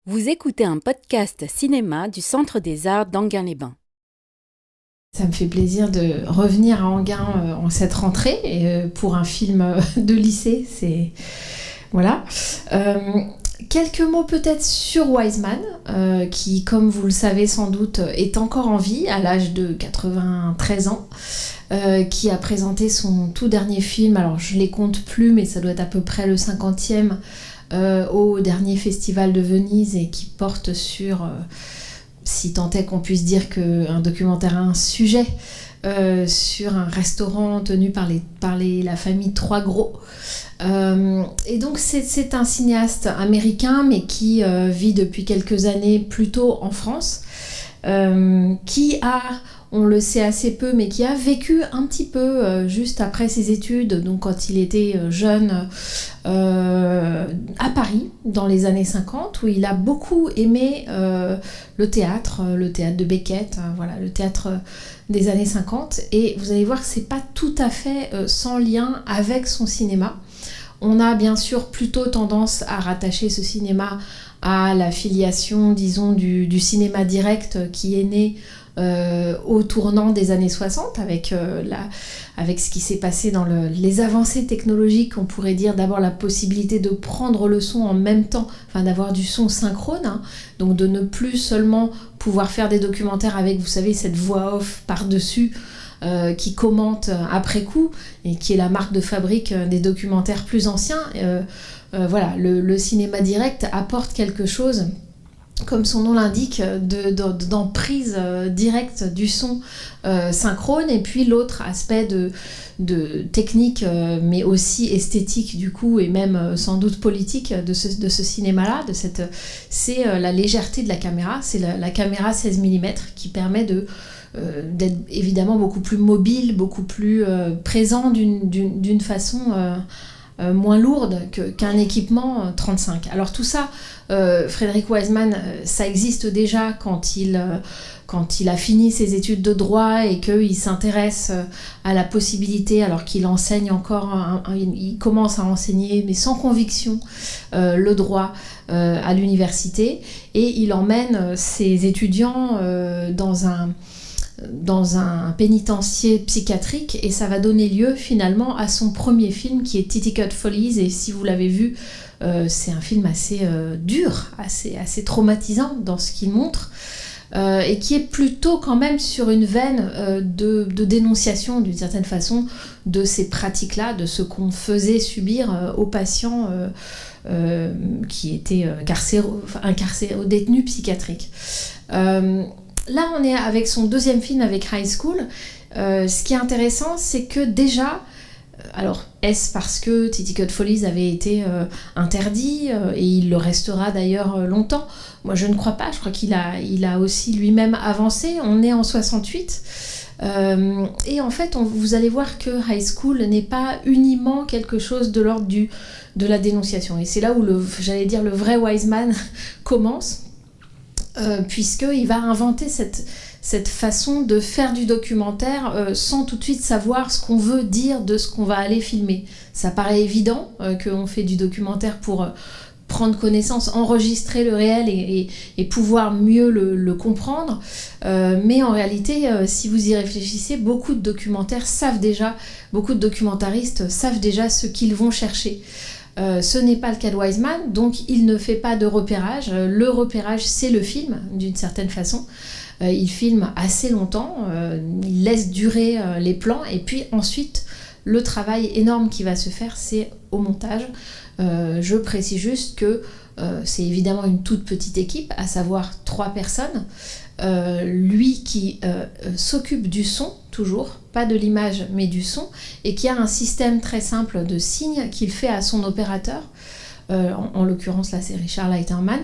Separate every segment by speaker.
Speaker 1: Vous écoutez un podcast cinéma du Centre des Arts d'Enghien-les-Bains.
Speaker 2: Ça me fait plaisir de revenir à Enghien en cette rentrée pour un film de lycée. Voilà. Quelques mots peut-être sur Wiseman, qui, comme vous le savez sans doute, est encore en vie à l'âge de 93 ans, qui a présenté son tout dernier film. Alors je ne les compte plus, mais ça doit être à peu près le 50e au dernier festival de Venise et qui porte sur... si tant est qu'on puisse dire qu'un documentaire a un sujet sur un restaurant tenu par la famille Trois Gros. Et donc c'est un cinéaste américain mais qui vit depuis quelques années plutôt en France, qui a, on le sait assez peu, mais qui a vécu un petit peu juste après ses études, donc quand il était jeune, à Paris, dans les années 50, où il a beaucoup aimé le théâtre de Beckett, voilà, le théâtre des années 50. Et vous allez voir que c'est pas tout à fait sans lien avec son cinéma. On a bien sûr plutôt tendance à rattacher ce cinéma à la filiation, disons, du cinéma direct qui est né au tournant des années 60 avec ce qui s'est passé dans les avancées technologiques. On pourrait dire d'abord la possibilité de prendre le son en même temps, enfin d'avoir du son synchrone, donc de ne plus seulement pouvoir faire des documentaires avec, vous savez, cette voix off par-dessus qui commente après coup et qui est la marque de fabrique des documentaires plus anciens. Voilà, le cinéma direct apporte quelque chose, comme son nom l'indique, d'emprise directe du son synchrone. Et puis l'autre aspect de technique, mais aussi esthétique du coup, et même sans doute politique de ce cinéma-là, c'est la légèreté de la caméra. C'est la caméra 16 mm qui permet d'être évidemment beaucoup plus mobile, beaucoup plus présent d'une façon... moins lourde qu'un équipement 35. Alors tout ça, Frederick Wiseman, ça existe déjà quand il a fini ses études de droit et qu'il s'intéresse à la possibilité, alors qu'il enseigne encore, il commence à enseigner, mais sans conviction, le droit à l'université, et il emmène ses étudiants dans un pénitencier psychiatrique, et ça va donner lieu finalement à son premier film qui est Titicut Follies. Et si vous l'avez vu, c'est un film assez dur, assez traumatisant dans ce qu'il montre, et qui est plutôt quand même sur une veine de dénonciation d'une certaine façon de ces pratiques-là, de ce qu'on faisait subir aux patients qui étaient incarcérés, aux détenus psychiatriques. Là, on est avec son deuxième film, avec High School. Ce qui est intéressant, c'est que déjà, alors est-ce parce que Titicut Follies avait été interdit, et il le restera d'ailleurs longtemps? Moi, je ne crois pas. Je crois qu'il a aussi lui-même avancé. On est en 68. Et en fait, vous allez voir que High School n'est pas uniquement quelque chose de l'ordre de la dénonciation. Et c'est là où le vrai Wiseman commence. Puisqu'il va inventer cette façon de faire du documentaire sans tout de suite savoir ce qu'on veut dire de ce qu'on va aller filmer. Ça paraît évident qu'on fait du documentaire pour prendre connaissance, enregistrer le réel et pouvoir mieux le comprendre. Mais en réalité, si vous y réfléchissez, beaucoup de documentaristes savent déjà ce qu'ils vont chercher. Ce n'est pas le cas de Wiseman, donc il ne fait pas de repérage. Le repérage, c'est le film, d'une certaine façon. Il filme assez longtemps, il laisse durer les plans, et puis ensuite, le travail énorme qui va se faire, c'est au montage. Je précise juste que c'est évidemment une toute petite équipe, à savoir 3 personnes. Lui qui s'occupe du son, toujours, pas de l'image mais du son, et qui a un système très simple de signes qu'il fait à son opérateur, en l'occurrence là c'est Richard Leiterman,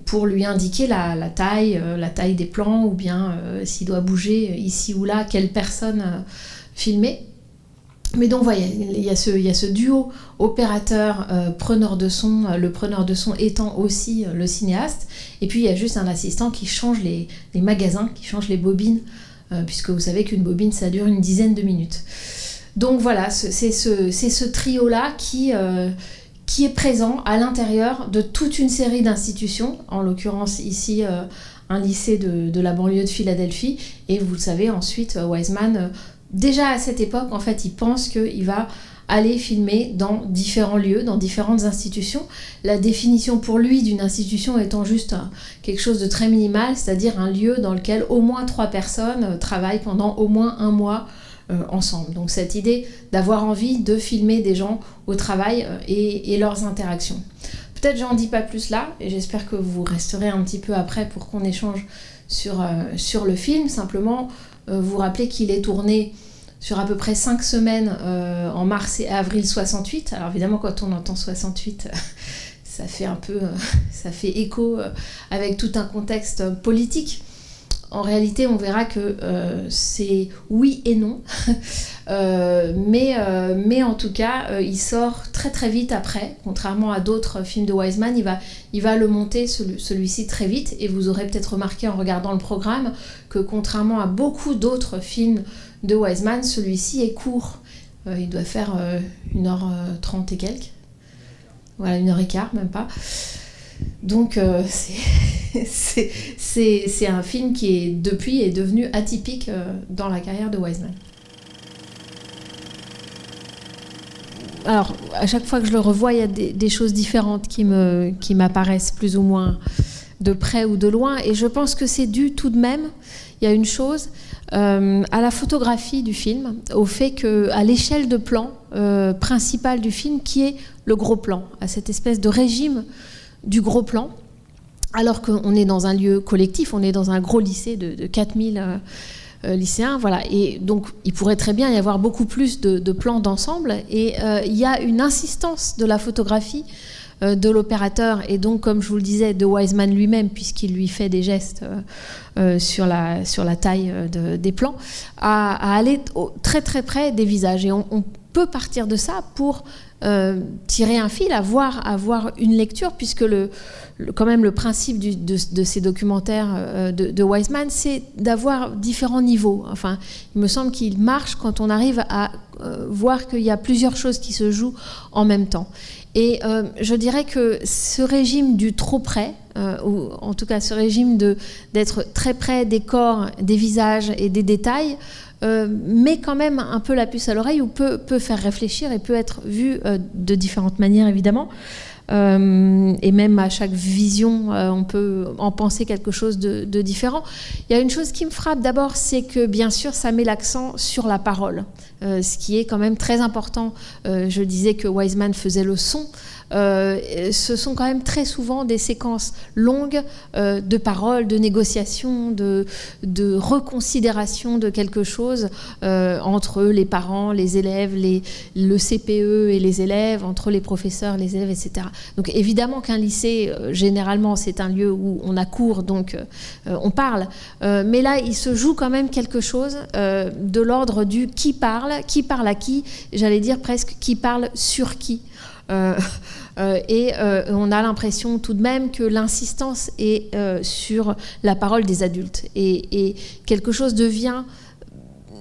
Speaker 2: pour lui indiquer la taille des plans, ou bien s'il doit bouger ici ou là, quelle personne filmer. Mais donc voilà, il y a ce duo opérateur preneur de son, le preneur de son étant aussi le cinéaste, et puis il y a juste un assistant qui change les magasins, qui change les bobines, puisque vous savez qu'une bobine ça dure une dizaine de minutes. Donc voilà, c'est ce trio là qui qui est présent à l'intérieur de toute une série d'institutions, en l'occurrence ici un lycée de la banlieue de Philadelphie, et vous le savez, ensuite Wiseman, déjà à cette époque, en fait, il pense qu'il va aller filmer dans différents lieux, dans différentes institutions. La définition pour lui d'une institution étant juste quelque chose de très minimal, c'est-à-dire un lieu dans lequel au moins 3 personnes travaillent pendant au moins 1 mois ensemble. Donc cette idée d'avoir envie de filmer des gens au travail et leurs interactions. Peut-être j'en dis pas plus là, et j'espère que vous resterez un petit peu après pour qu'on échange sur le film. Simplement, vous rappelez qu'il est tourné sur à peu près 5 semaines en mars et avril 68. Alors évidemment, quand on entend 68, ça fait écho avec tout un contexte politique. En réalité, on verra que c'est oui et non, mais en tout cas, il sort très très vite après, contrairement à d'autres films de Wiseman, il va le monter celui-ci très vite, et vous aurez peut-être remarqué en regardant le programme que contrairement à beaucoup d'autres films de Wiseman, celui-ci est court. Il doit faire 1h30 et quelques, voilà, 1h15 même pas. Donc c'est un film qui depuis est devenu atypique dans la carrière de Wiseman. Alors à chaque fois que je le revois, il y a des choses différentes qui m'apparaissent plus ou moins de près ou de loin, et je pense que c'est dû tout de même, il y a une chose, à la photographie du film, au fait qu'à l'échelle de plan principale du film, qui est le gros plan, à cette espèce de régime du gros plan, alors qu'on est dans un lieu collectif, on est dans un gros lycée de 4000 lycéens, voilà, et donc il pourrait très bien y avoir beaucoup plus de plans d'ensemble, et il y a une insistance de la photographie de l'opérateur, et donc comme je vous le disais, de Wiseman lui-même, puisqu'il lui fait des gestes sur la taille des plans, à aller très très près des visages, et on peut partir de ça pour tirer un fil, avoir une lecture, puisque quand même le principe de ces documentaires de Wiseman, c'est d'avoir différents niveaux. Enfin, il me semble qu'il marche quand on arrive à voir qu'il y a plusieurs choses qui se jouent en même temps. Et je dirais que ce régime du trop près, ou en tout cas ce régime d'être très près des corps, des visages et des détails, met quand même un peu la puce à l'oreille, ou peut faire réfléchir et peut être vu de différentes manières, évidemment. Et même à chaque vision, on peut en penser quelque chose de différent. Il y a une chose qui me frappe d'abord, c'est que bien sûr, ça met l'accent sur la parole, ce qui est quand même très important. Je disais que Wiseman faisait le son. Ce sont quand même très souvent des séquences longues de paroles, de négociations, de reconsidération de quelque chose entre les parents, les élèves, le CPE et les élèves, entre les professeurs, les élèves, etc. Donc évidemment qu'un lycée, généralement, c'est un lieu où on a cours, donc on parle. Mais là, il se joue quand même quelque chose de l'ordre du qui parle à qui, j'allais dire presque qui parle sur qui. Et on a l'impression tout de même que l'insistance est sur la parole des adultes. Et quelque chose devient,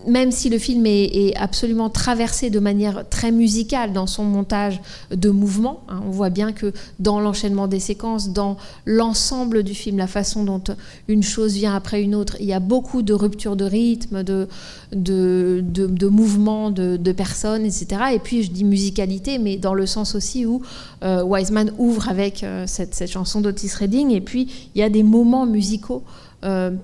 Speaker 2: même si le film est absolument traversé de manière très musicale dans son montage de mouvement, hein, on voit bien que dans l'enchaînement des séquences, dans l'ensemble du film, la façon dont une chose vient après une autre, il y a beaucoup de ruptures de rythme, de mouvements de personnes, etc. Et puis je dis musicalité, mais dans le sens aussi où Wiseman ouvre avec cette chanson d'Otis Redding, et puis il y a des moments musicaux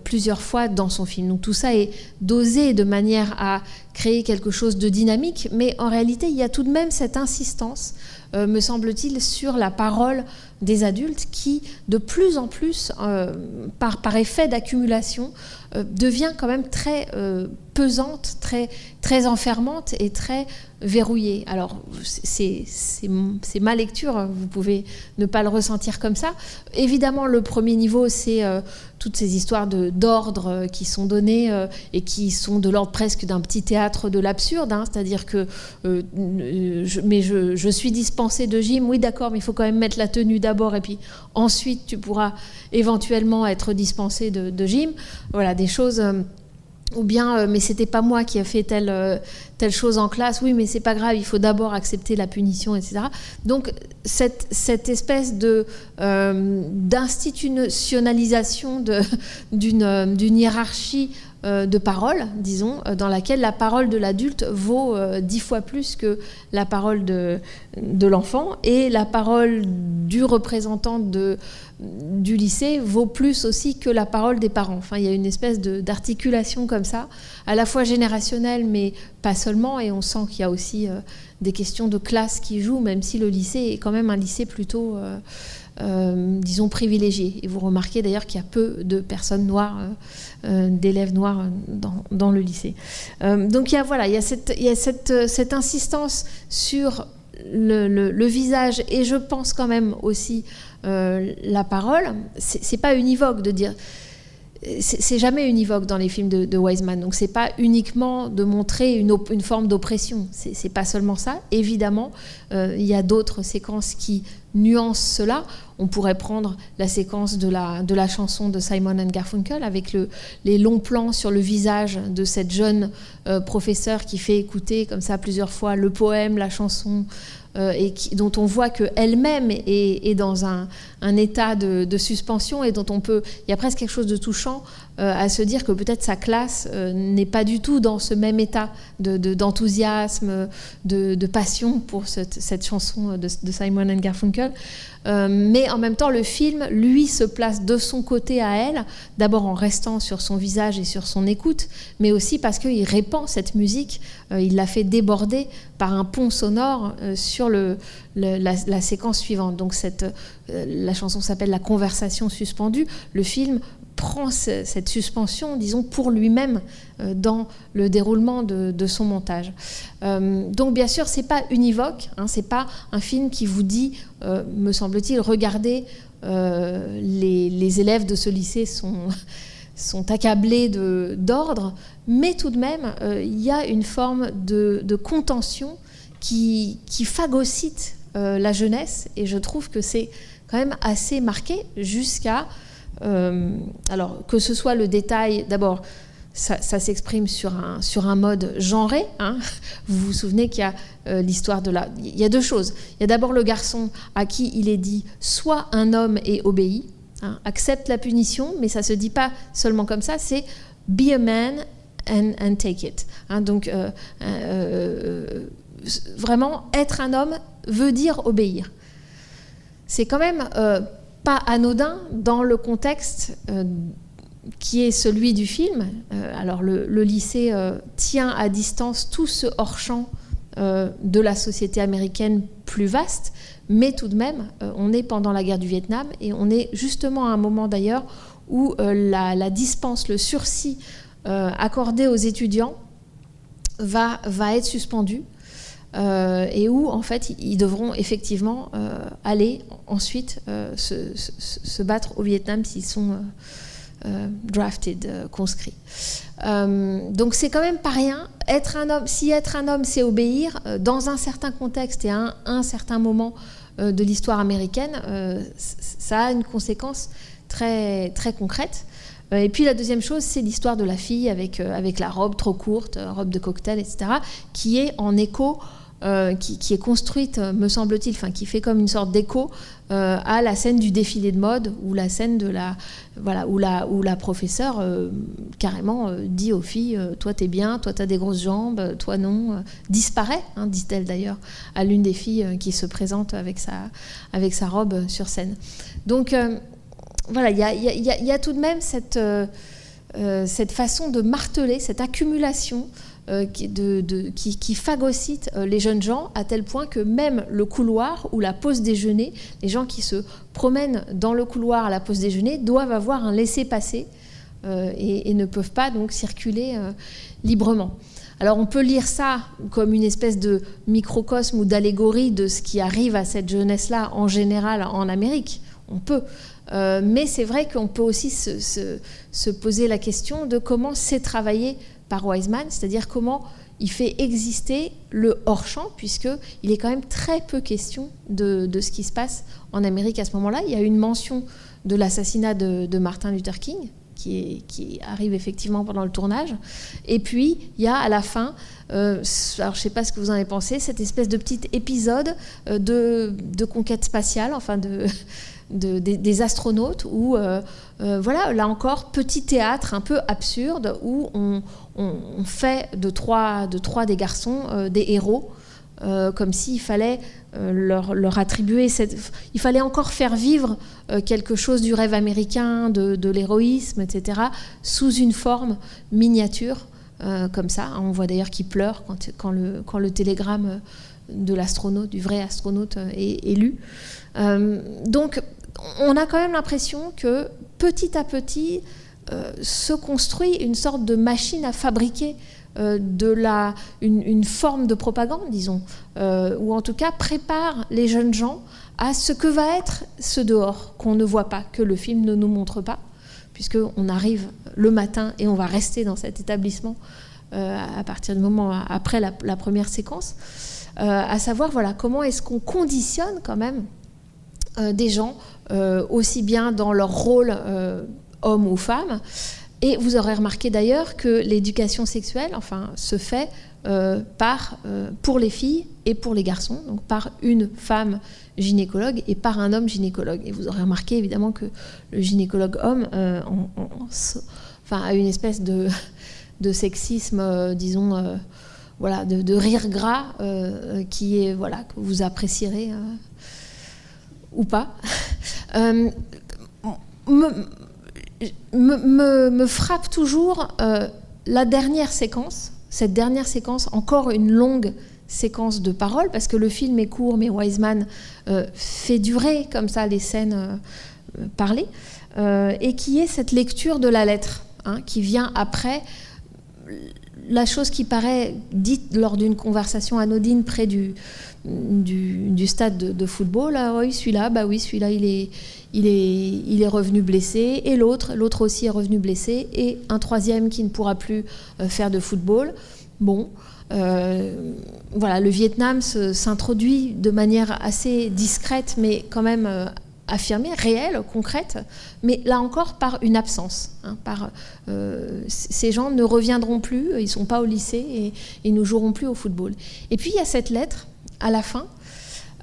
Speaker 2: plusieurs fois dans son film. Donc tout ça est dosé de manière à créer quelque chose de dynamique, mais en réalité il y a tout de même cette insistance, me semble-t-il, sur la parole des adultes qui, de plus en plus, par effet d'accumulation, devient quand même très pesante, très enfermante et très verrouillée. Alors, c'est ma lecture, vous pouvez ne pas le ressentir comme ça. Évidemment, le premier niveau, c'est toutes ces histoires d'ordre qui sont données et qui sont de l'ordre presque d'un petit théâtre de l'absurde, hein, c'est-à-dire que je suis dispensée de gym, oui d'accord, mais il faut quand même mettre la tenue d'abord et puis ensuite tu pourras éventuellement être dispensée de gym. Voilà, des choses ou bien mais c'était pas moi qui a fait telle chose en classe, oui mais c'est pas grave, il faut d'abord accepter la punition, etc. Donc cette espèce d'institutionnalisation d'une hiérarchie de parole, disons, dans laquelle la parole de l'adulte vaut 10 fois plus que la parole de l'enfant, et la parole du représentant du lycée vaut plus aussi que la parole des parents. Enfin, il y a une espèce d'articulation comme ça, à la fois générationnelle, mais pas seulement, et on sent qu'il y a aussi des questions de classe qui jouent, même si le lycée est quand même un lycée plutôt, disons, privilégié. Et vous remarquez d'ailleurs qu'il y a peu de personnes noires, d'élèves noirs dans le lycée. Donc il y a cette insistance sur le visage, et je pense quand même aussi la parole. C'est pas univoque de dire, c'est jamais univoque dans les films de Wiseman, donc c'est pas uniquement de montrer une forme d'oppression, c'est pas seulement ça. Évidemment, il y a d'autres séquences qui nuancent cela. On pourrait prendre la séquence de la chanson de Simon and Garfunkel, avec les longs plans sur le visage de cette jeune professeure qui fait écouter comme ça plusieurs fois le poème, la chanson, et dont on voit qu'elle-même est dans un état de suspension, et dont il y a presque quelque chose de touchant à se dire que peut-être sa classe n'est pas du tout dans ce même état d'enthousiasme, de passion pour cette chanson de Simon and Garfunkel. Mais en même temps, le film, lui, se place de son côté à elle, d'abord en restant sur son visage et sur son écoute, mais aussi parce qu'il répand cette musique, il la fait déborder par un pont sonore sur la séquence suivante. Donc la chanson s'appelle « La conversation suspendue ». Le film prend cette suspension, disons, pour lui-même dans le déroulement de son montage. Donc bien sûr, c'est pas univoque, hein, c'est pas un film qui vous dit, me semble-t-il, regardez, les élèves de ce lycée sont accablés d'ordre, mais tout de même, il y a une forme de contention qui phagocyte la jeunesse, et je trouve que c'est quand même assez marqué jusqu'à... alors, que ce soit le détail, d'abord, ça s'exprime sur un mode genré, hein. Vous vous souvenez qu'il y a l'histoire il y a deux choses. Il y a d'abord le garçon à qui il est dit « sois un homme et obéis hein, », accepte la punition, mais ça ne se dit pas seulement comme ça, c'est « be a man and take it hein ». Donc, vraiment, être un homme veut dire obéir. C'est quand même... pas anodin dans le contexte qui est celui du film. Alors le lycée tient à distance tout ce hors-champ de la société américaine plus vaste, mais tout de même, on est pendant la guerre du Vietnam, et on est justement à un moment d'ailleurs où la dispense, le sursis accordé aux étudiants va être suspendu. Et où en fait ils devront effectivement aller ensuite se battre au Vietnam s'ils sont drafted, conscrits. Donc c'est quand même pas rien. Être un homme, si être un homme c'est obéir, dans un certain contexte et à un certain moment de l'histoire américaine, ça a une conséquence très, très concrète. Et puis la deuxième chose, c'est l'histoire de la fille avec la robe trop courte, robe de cocktail, etc., qui est en écho, qui est construite, me semble-t-il, enfin qui fait comme une sorte d'écho à la scène du défilé de mode, ou la scène où la professeure carrément dit aux filles toi t'es bien, toi t'as des grosses jambes, toi non, disparaît, hein, dit-elle d'ailleurs à l'une des filles qui se présente avec sa robe sur scène. Donc voilà, il y a tout de même cette façon de marteler, cette accumulation qui phagocyte les jeunes gens, à tel point que même le couloir ou la pause déjeuner, les gens qui se promènent dans le couloir à la pause déjeuner doivent avoir un laissez-passer et ne peuvent pas donc circuler librement. Alors on peut lire ça comme une espèce de microcosme ou d'allégorie de ce qui arrive à cette jeunesse-là en général en Amérique. On peut. Mais c'est vrai qu'on peut aussi se poser la question de comment c'est travaillé par Wiseman, c'est-à-dire comment il fait exister le hors-champ, puisqu'il est quand même très peu question de ce qui se passe en Amérique à ce moment-là. Il y a une mention de l'assassinat de Martin Luther King, qui arrive effectivement pendant le tournage. Et puis, il y a à la fin, alors je ne sais pas ce que vous en avez pensé, cette espèce de petit épisode de conquête spatiale, enfin des astronautes, où, voilà, là encore, petit théâtre un peu absurde, où on fait de trois des garçons des héros, comme s'il fallait leur attribuer il fallait encore faire vivre quelque chose du rêve américain, de l'héroïsme, etc., sous une forme miniature, comme ça. On voit d'ailleurs qu'il pleure quand le télégramme de l'astronaute, du vrai astronaute, est lu. Donc on a quand même l'impression que petit à petit se construit une sorte de machine à fabriquer une forme de propagande, disons, ou en tout cas prépare les jeunes gens à ce que va être ce dehors qu'on ne voit pas, que le film ne nous montre pas, puisqu'on arrive le matin et on va rester dans cet établissement à partir du moment après la première séquence, à savoir, voilà, comment est-ce qu'on conditionne quand même des gens, aussi bien dans leur rôle homme ou femme. Et vous aurez remarqué d'ailleurs que l'éducation sexuelle, enfin, se fait pour les filles et pour les garçons, donc par une femme gynécologue et par un homme gynécologue. Et vous aurez remarqué évidemment que le gynécologue homme a une espèce de sexisme, disons, voilà, de rire gras, qui est, voilà, que vous apprécierez ou pas. Me frappe toujours la dernière séquence, cette dernière séquence, encore une longue séquence de paroles, parce que le film est court, mais Wiseman fait durer comme ça les scènes parlées, et qui est cette lecture de la lettre, hein, qui vient après la chose qui paraît dite lors d'une conversation anodine près du stade de football. Ah oui, celui-là, bah oui, celui-là, il est revenu blessé, et l'autre aussi est revenu blessé, et un troisième qui ne pourra plus faire de football. Bon, voilà, le Vietnam s'introduit de manière assez discrète, mais quand même affirmée, réelle, concrète, mais là encore par une absence. Hein, ces gens ne reviendront plus, ils ne sont pas au lycée et ils ne joueront plus au football. Et puis il y a cette lettre à la fin,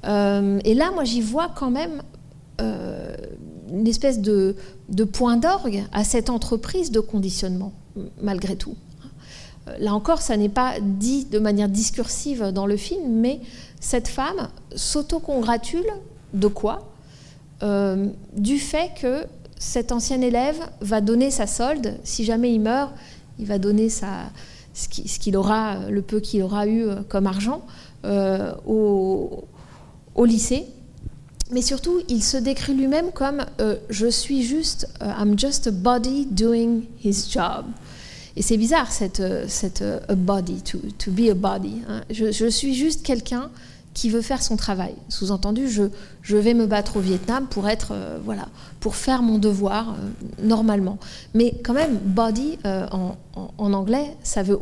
Speaker 2: et là moi j'y vois quand même une espèce de point d'orgue à cette entreprise de conditionnement, malgré tout. Là encore, ça n'est pas dit de manière discursive dans le film, mais cette femme s'autocongratule de quoi ? Du fait que cet ancien élève va donner sa solde. Si jamais il meurt, il va donner ce qu'il aura, le peu qu'il aura eu comme argent au lycée. Mais surtout, il se décrit lui-même comme je suis juste, I'm just a body doing his job. Et c'est bizarre, cette a body, to be a body. Hein. Je suis juste quelqu'un qui veut faire son travail. Sous-entendu, je vais me battre au Vietnam pour être, voilà, pour faire mon devoir normalement. Mais quand même, body en anglais, ça veut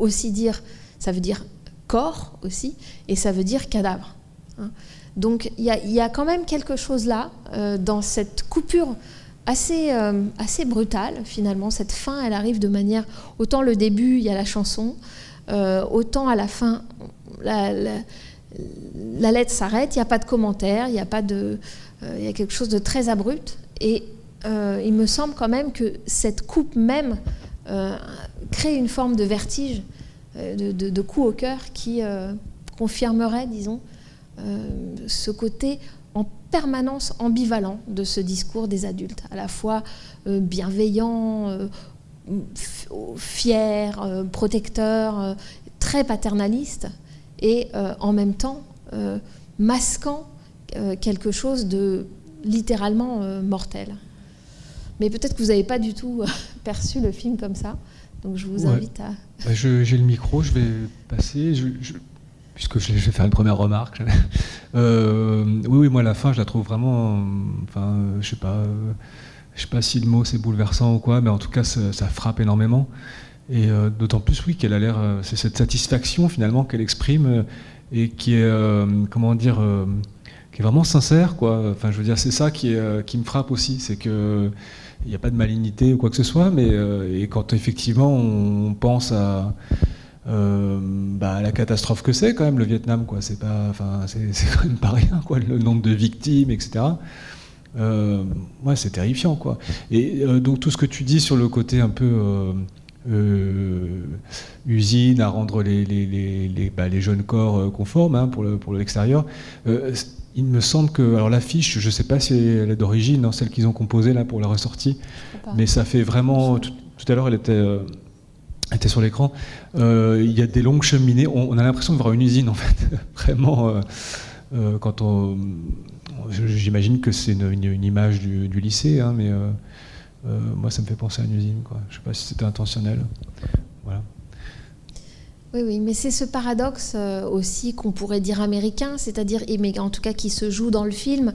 Speaker 2: dire corps aussi, et ça veut dire cadavre. Hein. Donc il y a quand même quelque chose là dans cette coupure assez brutale finalement. Cette fin, elle arrive de manière, autant le début, il y a la chanson, autant à la fin, la lettre s'arrête, il n'y a pas de commentaire, il y a quelque chose de très abrupt, et il me semble quand même que cette coupe même crée une forme de vertige, de coup au cœur qui confirmerait, disons, ce côté en permanence ambivalent de ce discours des adultes, à la fois bienveillant, fier, protecteur, très paternaliste, et en même temps masquant quelque chose de littéralement mortel. Mais peut-être que vous n'avez pas du tout perçu le film comme ça, donc je vous invite à...
Speaker 3: J'ai le micro, je vais passer, puisque je vais faire une première remarque. Oui, moi la fin je la trouve vraiment, je sais pas si le mot c'est bouleversant ou quoi, mais en tout cas ça frappe énormément. Et d'autant plus, oui, qu'elle a l'air, c'est cette satisfaction finalement qu'elle exprime, et qui est, qui est vraiment sincère, quoi. Enfin, je veux dire, c'est ça qui me frappe aussi, c'est que il n'y a pas de malignité ou quoi que ce soit, mais et quand effectivement on pense à la catastrophe que c'est quand même le Vietnam, quoi. C'est pas, enfin, c'est quand même pas rien, quoi. Le nombre de victimes, etc. Ouais, c'est terrifiant, quoi. Et donc tout ce que tu dis sur le côté un peu usine à rendre les jeunes corps conformes, hein, pour l'extérieur. Il me semble que, alors l'affiche, je ne sais pas si elle est d'origine, hein, celle qu'ils ont composée là pour la ressortie, mais ça fait vraiment. Tout à l'heure, elle était sur l'écran. Il y a des longues cheminées. On a l'impression de voir une usine, en fait. Vraiment, quand j'imagine que c'est une image du lycée, hein, mais moi, ça me fait penser à une usine, quoi. Je ne sais pas si c'était intentionnel. Voilà.
Speaker 2: Oui, mais c'est ce paradoxe aussi qu'on pourrait dire américain, c'est-à-dire, mais en tout cas qui se joue dans le film,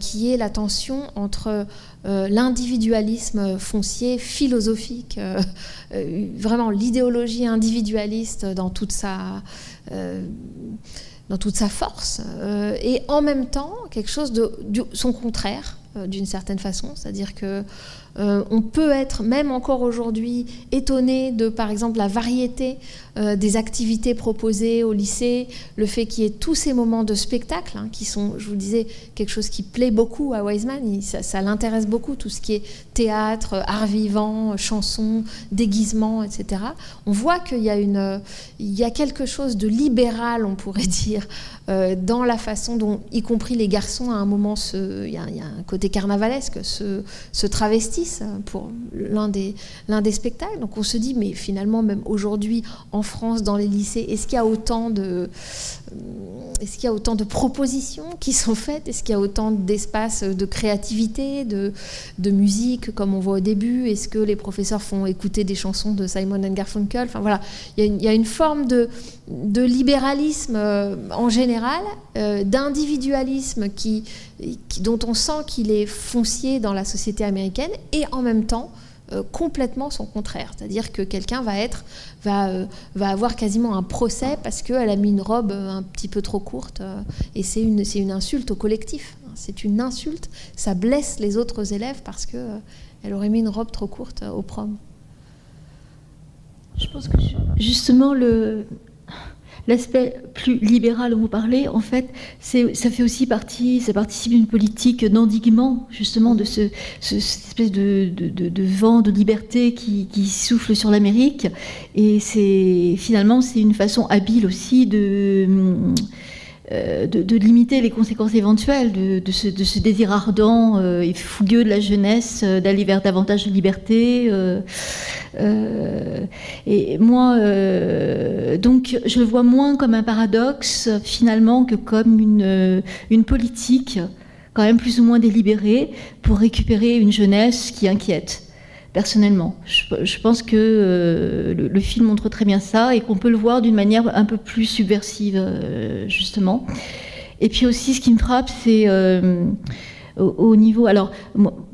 Speaker 2: qui est la tension entre l'individualisme foncier, philosophique, vraiment l'idéologie individualiste dans toute sa force, et en même temps quelque chose de son contraire, d'une certaine façon, c'est-à-dire que on peut être, même encore aujourd'hui, étonné de, par exemple, la variété des activités proposées au lycée, le fait qu'il y ait tous ces moments de spectacle, hein, qui sont, je vous le disais, quelque chose qui plaît beaucoup à Weisman. Ça l'intéresse beaucoup, tout ce qui est théâtre, art vivant, chansons, déguisements, etc. On voit qu'il y a quelque chose de libéral, on pourrait dire, dans la façon dont, y compris les garçons, à un moment, il y a un côté carnavalesque, se travestissent pour l'un des spectacles. Donc on se dit, mais finalement, même aujourd'hui, en France, dans les lycées, est-ce qu'il y a autant de propositions qui sont faites? Est-ce qu'il y a autant d'espace de créativité, de musique, comme on voit au début? Est-ce que les professeurs font écouter des chansons de Simon & Garfunkel? Enfin voilà, il y a une forme de libéralisme en général, d'individualisme dont on sent qu'il est foncier dans la société américaine, et en même temps complètement son contraire, c'est-à-dire que quelqu'un va avoir quasiment un procès parce qu'elle a mis une robe un petit peu trop courte, et c'est une insulte au collectif, c'est une insulte, ça blesse les autres élèves parce qu'elle aurait mis une robe trop courte au prom.
Speaker 4: Je pense que justement l'aspect plus libéral dont vous parlez, en fait, ça fait aussi ça participe d'une politique d'endiguement, justement, de cette espèce de vent de liberté qui souffle sur l'Amérique. Et finalement, c'est une façon habile aussi de limiter les conséquences éventuelles de ce désir ardent et fougueux de la jeunesse, d'aller vers davantage de liberté. Et moi, donc, je le vois moins comme un paradoxe, finalement, que comme une politique, quand même plus ou moins délibérée, pour récupérer une jeunesse qui inquiète. Personnellement, je pense que le film montre très bien ça, et qu'on peut le voir d'une manière un peu plus subversive, justement. Et puis aussi, ce qui me frappe, c'est au niveau... Alors,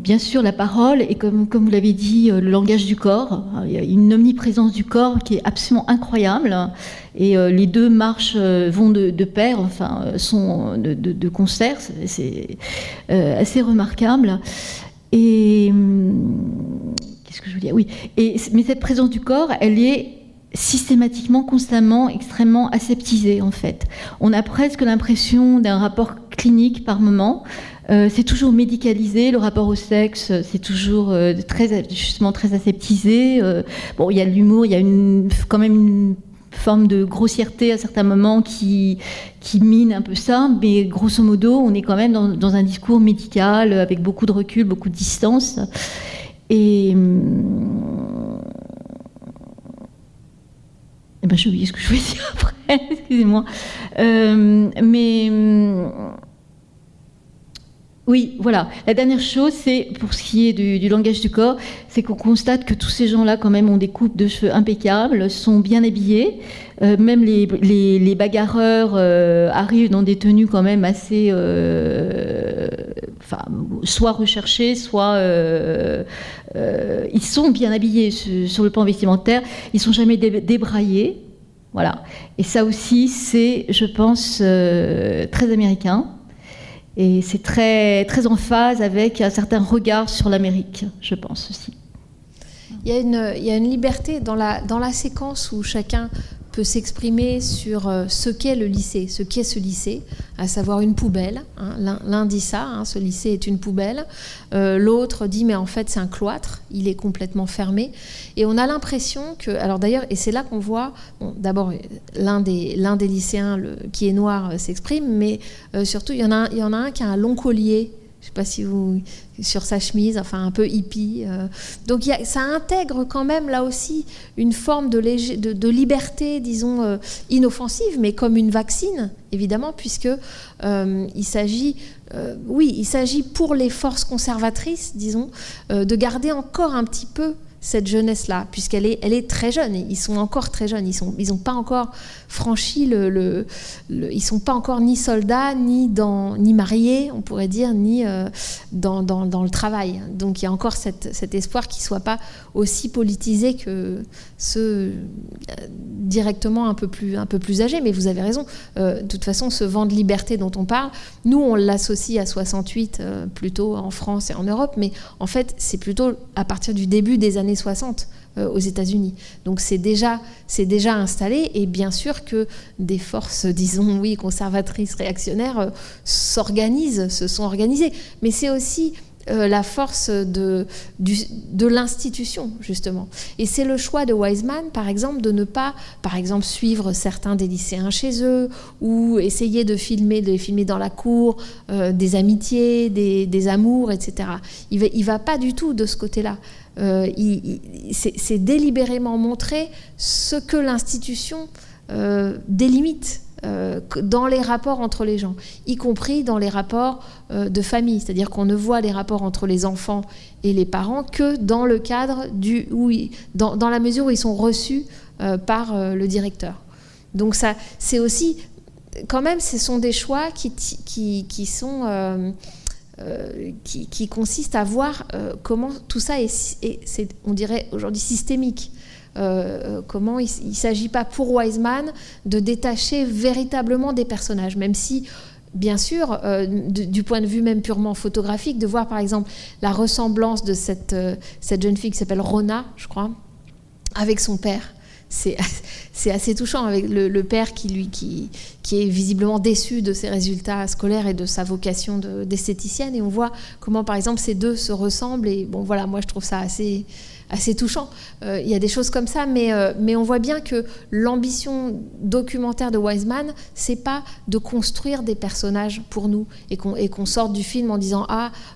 Speaker 4: bien sûr, la parole, et comme vous l'avez dit, le langage du corps. Il y a une omniprésence du corps qui est absolument incroyable, et les deux marches vont de pair, enfin, sont de concert. C'est assez remarquable. Et... Qu'est-ce que je veux dire ? Oui. Mais cette présence du corps, elle est systématiquement, constamment, extrêmement aseptisée, en fait. On a presque l'impression d'un rapport clinique par moment. C'est toujours médicalisé, le rapport au sexe, c'est toujours justement très aseptisé. Bon, il y a l'humour, il y a quand même une forme de grossièreté à certains moments qui mine un peu ça, mais grosso modo, on est quand même dans un discours médical avec beaucoup de recul, beaucoup de distance. Et j'ai oublié ce que je voulais dire après, excusez-moi. Oui, voilà. La dernière chose, c'est, pour ce qui est du langage du corps, c'est qu'on constate que tous ces gens-là, quand même, ont des coupes de cheveux impeccables, sont bien habillés. Même les bagarreurs arrivent dans des tenues quand même assez... soit recherchées, soit... ils sont bien habillés sur le plan vestimentaire. Ils ne sont jamais débraillés. Voilà. Et ça aussi, c'est, je pense, très américain. Et c'est très, très en phase avec un certain regard sur l'Amérique, je pense aussi.
Speaker 2: Il y a une liberté dans la séquence où chacun peut s'exprimer sur ce qu'est le lycée, ce qu'est ce lycée, à savoir une poubelle. L'un dit ça, ce lycée est une poubelle. L'autre dit, mais en fait, c'est un cloître, il est complètement fermé. Et on a l'impression que... Alors d'ailleurs, et c'est là qu'on voit... Bon, d'abord, l'un des lycéens qui est noir s'exprime, mais surtout, il y en a un qui a un long collier. Je ne sais pas si vous... sur sa chemise, enfin un peu hippie. Donc ça intègre quand même là aussi une forme de liberté, disons, inoffensive, mais comme une vaccine, évidemment, puisque il s'agit pour les forces conservatrices, disons, de garder encore un petit peu cette jeunesse-là, puisqu'elle est très jeune. Ils sont encore très jeunes. Ils n'ont pas encore franchi ils sont pas encore ni soldats, ni mariés, on pourrait dire, ni dans le travail. Donc il y a encore cet espoir qu'ils ne soient pas aussi politisés que ceux directement un peu plus âgés. Mais vous avez raison. De toute façon, ce vent de liberté dont on parle, nous, on l'associe à 68, plutôt en France et en Europe, mais en fait, c'est plutôt à partir du début des années 60 aux États-Unis. Donc c'est déjà installé, et bien sûr que des forces, disons, oui, conservatrices, réactionnaires, se sont organisées. Mais c'est aussi la force de l'institution, justement. Et c'est le choix de Wiseman, par exemple, de ne pas, par exemple, suivre certains des lycéens chez eux, ou essayer de les filmer dans la cour, des amitiés, des amours, etc. Il va pas du tout de ce côté-là. C'est délibérément montrer ce que l'institution délimite dans les rapports entre les gens, y compris dans les rapports de famille. C'est-à-dire qu'on ne voit les rapports entre les enfants et les parents que dans le cadre dans la mesure où ils sont reçus par le directeur. Donc ça, c'est aussi, quand même, ce sont des choix qui consistent à voir comment tout ça c'est, on dirait aujourd'hui, systémique. Comment il ne s'agit pas pour Wiseman de détacher véritablement des personnages, même si, bien sûr, du point de vue même purement photographique, de voir par exemple la ressemblance de cette jeune fille qui s'appelle Rona, je crois, avec son père. C'est assez touchant, avec le père qui est visiblement déçu de ses résultats scolaires et de sa vocation d'esthéticienne, et on voit comment par exemple ces deux se ressemblent, et bon voilà, moi je trouve ça assez touchant. Il y a des choses comme ça, mais on voit bien que l'ambition documentaire de Wiseman, c'est pas de construire des personnages pour nous et qu'on sorte du film en disant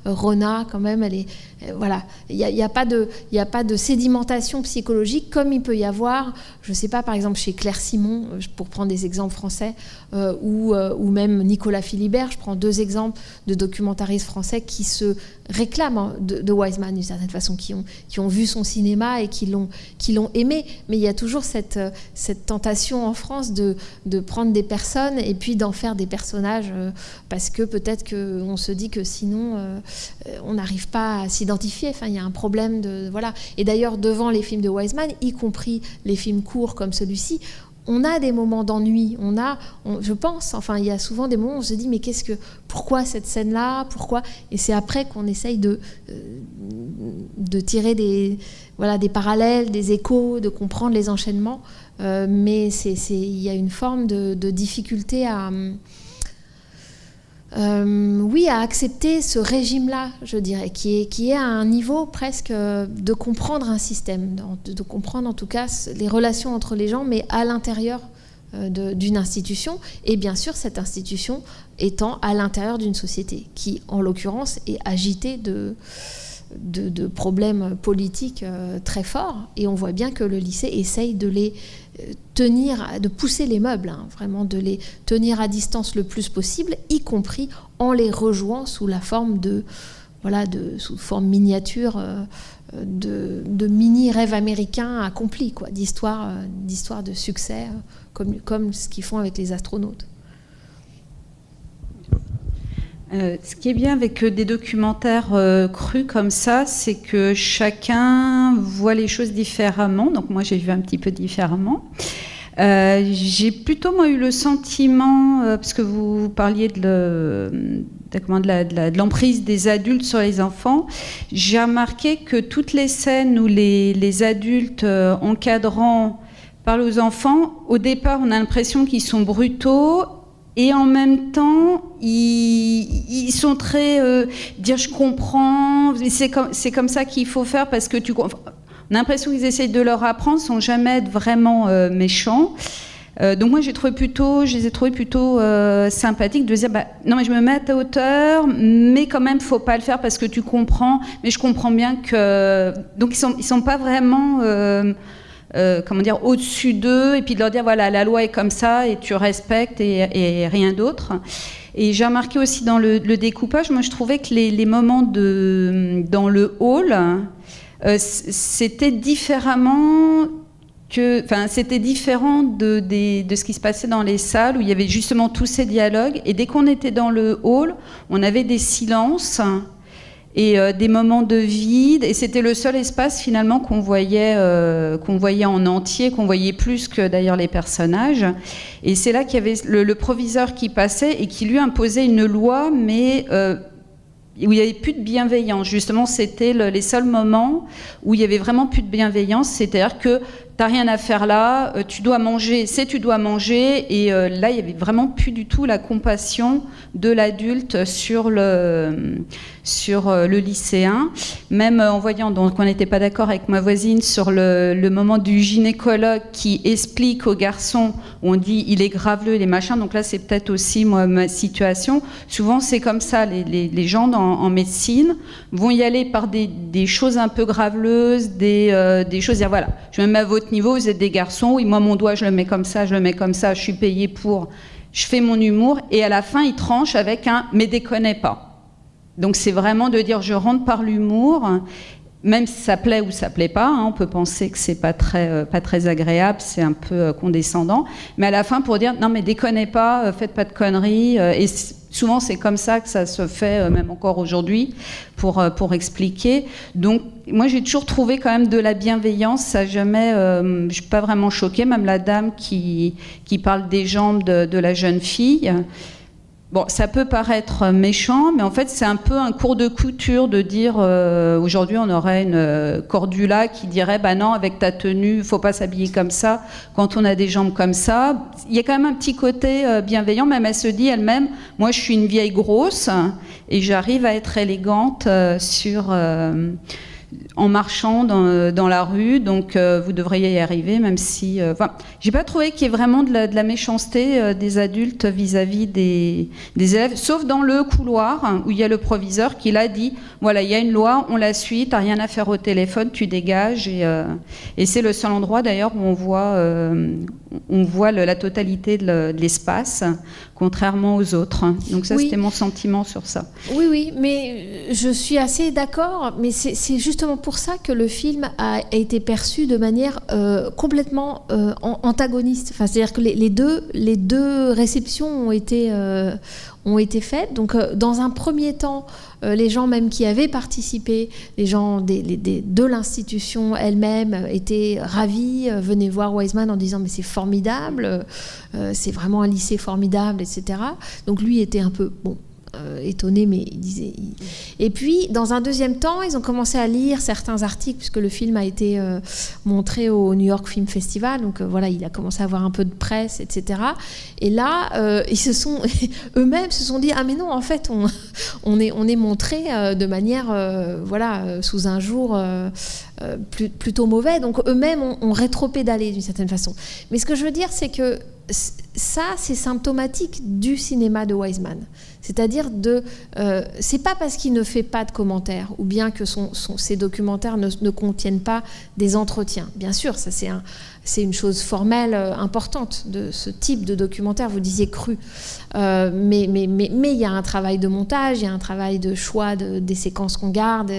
Speaker 2: Rona quand même, elle est voilà. Il y a pas de sédimentation psychologique comme il peut y avoir, je sais pas, par exemple chez Claire Simon, pour prendre des exemples français, ou même Nicolas Philibert. Je prends deux exemples de documentaristes français qui se réclament de Wiseman d'une certaine façon, qui ont vu son cinéma et qui l'ont aimé. Mais il y a toujours cette tentation en France de prendre des personnes et puis d'en faire des personnages, parce que peut-être qu'on se dit que sinon on n'arrive pas à s'identifier. Enfin, il y a un problème voilà. Et d'ailleurs, devant les films de Wiseman, y compris les films courts comme celui-ci, on a des moments d'ennui, je pense, enfin, il y a souvent des moments où on se dit, mais pourquoi cette scène-là, pourquoi ? Et c'est après qu'on essaye de tirer des parallèles, des échos, de comprendre les enchaînements, mais il y a une forme de difficulté à accepter ce régime-là, je dirais, qui est à un niveau presque de comprendre un système, de comprendre en tout cas les relations entre les gens, mais à l'intérieur d'une institution, et bien sûr cette institution étant à l'intérieur d'une société qui, en l'occurrence, est agitée de problèmes politiques très forts, et on voit bien que le lycée essaye de les de pousser les meubles, vraiment de les tenir à distance le plus possible, y compris en les rejouant sous la forme sous forme miniature de mini rêves américains accomplis, quoi, d'histoire de succès, comme ce qu'ils font avec les astronautes.
Speaker 5: Ce qui est bien avec des documentaires crus comme ça, c'est que chacun voit les choses différemment. Donc moi, j'ai vu un petit peu différemment. J'ai plutôt eu le sentiment, parce que vous parliez de de l'emprise des adultes sur les enfants, j'ai remarqué que toutes les scènes où les adultes encadrants parlent aux enfants, au départ, on a l'impression qu'ils sont brutaux. Et en même temps, ils sont très dire je comprends, c'est comme ça qu'il faut faire parce que on a l'impression qu'ils essayent de leur apprendre sans jamais être vraiment méchants. Donc moi je les ai trouvés plutôt sympathiques de dire non mais je me mets à ta hauteur, mais quand même faut pas le faire parce que tu comprends. Mais je comprends bien que donc ils sont pas vraiment au-dessus d'eux, et puis de leur dire voilà, la loi est comme ça et tu respectes et rien d'autre. Et j'ai remarqué aussi dans le découpage, moi je trouvais que les moments dans le hall, c'était différent de ce qui se passait dans les salles où il y avait justement tous ces dialogues. Et dès qu'on était dans le hall, on avait des silences et des moments de vide, et c'était le seul espace finalement qu'on voyait en entier, qu'on voyait plus que d'ailleurs les personnages. Et c'est là qu'il y avait le proviseur qui passait et qui lui imposait une loi, mais où il n'y avait plus de bienveillance. Justement, c'était les seuls moments où il y avait vraiment plus de bienveillance, c'est-à-dire que t'as rien à faire là, tu dois manger, tu dois manger, et là il y avait vraiment plus du tout la compassion de l'adulte sur le lycéen. Même en voyant, donc on n'était pas d'accord avec ma voisine sur le moment du gynécologue qui explique au garçon, où on dit il est graveleux, il est machin, donc là c'est peut-être aussi moi ma situation. Souvent c'est comme ça, les gens en médecine vont y aller par des choses un peu graveleuses, des choses, dire voilà, je me mets à votre niveau, vous êtes des garçons, oui, moi mon doigt je le mets comme ça, je suis payé pour, je fais mon humour, et à la fin il tranche avec un mais déconnez pas. Donc c'est vraiment de dire je rentre par l'humour, même si ça plaît ou ça plaît pas, on peut penser que c'est pas très agréable, c'est un peu condescendant, mais à la fin pour dire non mais déconnez pas, faites pas de conneries, et souvent c'est comme ça que ça se fait, même encore aujourd'hui, pour expliquer. Donc moi j'ai toujours trouvé quand même de la bienveillance, ça jamais, je suis pas vraiment choquée, même la dame qui parle des jambes de la jeune fille. Bon, ça peut paraître méchant, mais en fait, c'est un peu un cours de couture de dire aujourd'hui, on aurait une Cordula qui dirait bah non, avec ta tenue, faut pas s'habiller comme ça quand on a des jambes comme ça. Il y a quand même un petit côté bienveillant, même elle se dit elle-même, moi je suis une vieille grosse et j'arrive à être élégante en marchant dans la rue, donc vous devriez y arriver, même si... j'ai pas trouvé qu'il y ait vraiment de la méchanceté des adultes vis-à-vis des élèves, sauf dans le couloir, où il y a le proviseur qui l'a dit, voilà, il y a une loi, on la suit, t'as rien à faire au téléphone, tu dégages, et c'est le seul endroit d'ailleurs où on voit la totalité de l'espace, contrairement aux autres. Donc ça, oui. C'était mon sentiment sur ça.
Speaker 2: Oui, mais je suis assez d'accord, mais c'est justement pour ça que le film a été perçu de manière complètement antagoniste. Enfin, c'est-à-dire que les deux réceptions ont été faites. Donc, dans un premier temps, les gens même qui avaient participé, les gens de l'institution elle-même étaient ravis, venaient voir Wiseman en disant mais c'est formidable, c'est vraiment un lycée formidable, etc. Donc lui était un peu étonné, mais il disait... Et puis, dans un deuxième temps, ils ont commencé à lire certains articles, puisque le film a été montré au New York Film Festival, donc voilà, il a commencé à avoir un peu de presse, etc. Et là, eux-mêmes se sont dit, ah mais non, en fait, on est montré de manière, sous un jour plutôt mauvais, donc eux-mêmes ont rétropédalé d'une certaine façon. Mais ce que je veux dire, c'est que ça, c'est symptomatique du cinéma de Wiseman. C'est-à-dire c'est pas parce qu'il ne fait pas de commentaires ou bien que ses documentaires ne contiennent pas des entretiens. Bien sûr, ça c'est une chose formelle importante de ce type de documentaire. Vous disiez cru, mais il y a un travail de montage, il y a un travail de choix des séquences qu'on garde,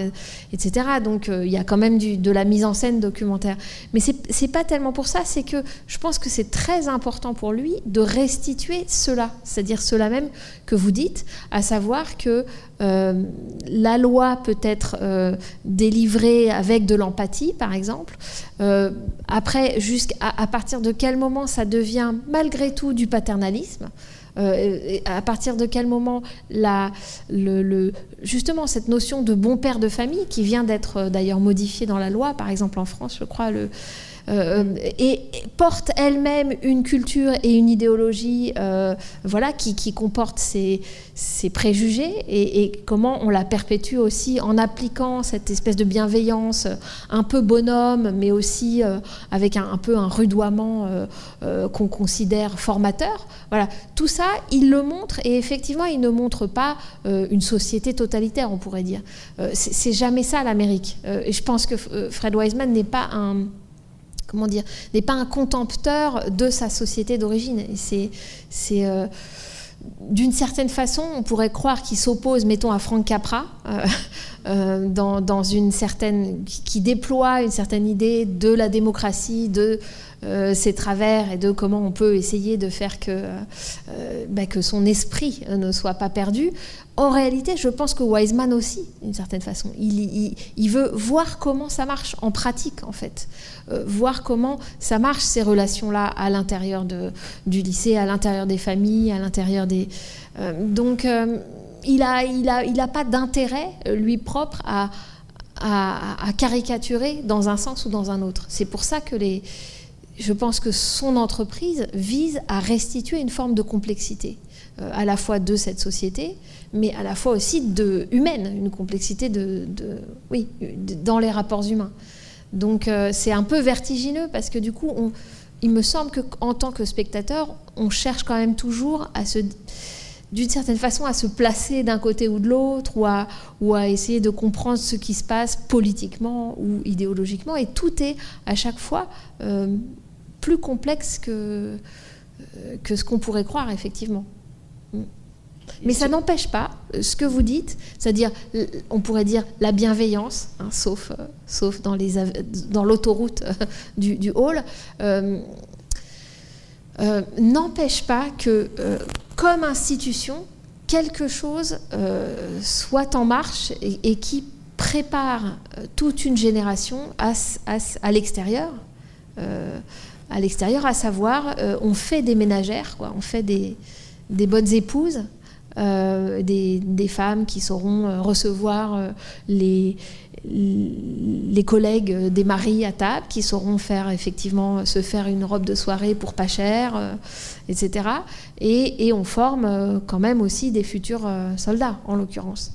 Speaker 2: etc. Donc il y a quand même de la mise en scène documentaire. Mais c'est pas tellement pour ça. C'est que je pense que c'est très important pour lui de restituer cela, c'est-à-dire cela même que vous dites, à savoir que la loi peut être délivrée avec de l'empathie, par exemple. Après, à partir de quel moment ça devient malgré tout du paternalisme, À partir de quel moment justement cette notion de bon père de famille, qui vient d'être d'ailleurs modifiée dans la loi, par exemple en France, je crois, et porte elle-même une culture et une idéologie qui comporte ces préjugés, et comment on la perpétue aussi en appliquant cette espèce de bienveillance un peu bonhomme, mais aussi avec un peu un rudoiement qu'on considère formateur. Voilà, tout ça, il le montre, et effectivement, il ne montre pas une société totalitaire, on pourrait dire. C'est jamais ça l'Amérique. Et je pense que Fred Wiseman n'est pas n'est pas un contempteur de sa société d'origine. D'une certaine façon, on pourrait croire qu'il s'oppose, mettons, à Frank Capra, dans une certaine, qui déploie une certaine idée de la démocratie, de ses travers, et de comment on peut essayer de faire que son esprit ne soit pas perdu. En réalité, je pense que Wiseman aussi, d'une certaine façon, il veut voir comment ça marche en pratique, en fait. Voir comment ça marche, ces relations-là, à l'intérieur du lycée, à l'intérieur des familles, à l'intérieur des... Donc, il a pas d'intérêt, lui propre, à caricaturer dans un sens ou dans un autre. C'est pour ça que je pense que son entreprise vise à restituer une forme de complexité, à la fois de cette société, mais à la fois aussi humaine, une complexité dans les rapports humains. Donc c'est un peu vertigineux, parce que du coup, il me semble qu'en tant que spectateur, on cherche quand même toujours d'une certaine façon, à se placer d'un côté ou de l'autre, ou à essayer de comprendre ce qui se passe politiquement ou idéologiquement, et tout est à chaque fois plus complexe que ce qu'on pourrait croire, effectivement. Mais ça n'empêche pas ce que vous dites, c'est-à-dire, on pourrait dire la bienveillance, hein, sauf dans l'autoroute du hall, n'empêche pas que, comme institution, quelque chose soit en marche et qui prépare toute une génération à l'extérieur. À savoir, on fait des ménagères, quoi, on fait des bonnes épouses, des femmes qui sauront recevoir les collègues des maris à table, qui sauront se faire une robe de soirée pour pas cher, etc. Et on forme quand même aussi des futurs soldats, en l'occurrence.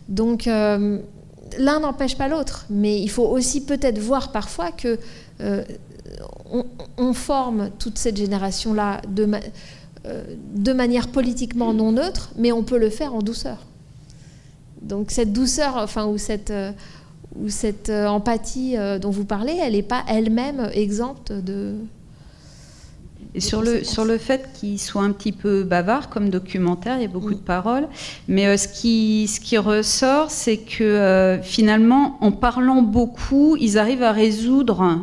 Speaker 2: Donc l'un n'empêche pas l'autre, mais il faut aussi peut-être voir parfois que on forme toute cette génération-là de manière politiquement non neutre, mais on peut le faire en douceur. Donc cette douceur, ou cette empathie dont vous parlez, elle n'est pas elle-même exempte de...
Speaker 5: Et sur le fait qu'il soit un petit peu bavard comme documentaire, il y a beaucoup de paroles, mais ce qui ressort, c'est que finalement, en parlant beaucoup, ils arrivent à résoudre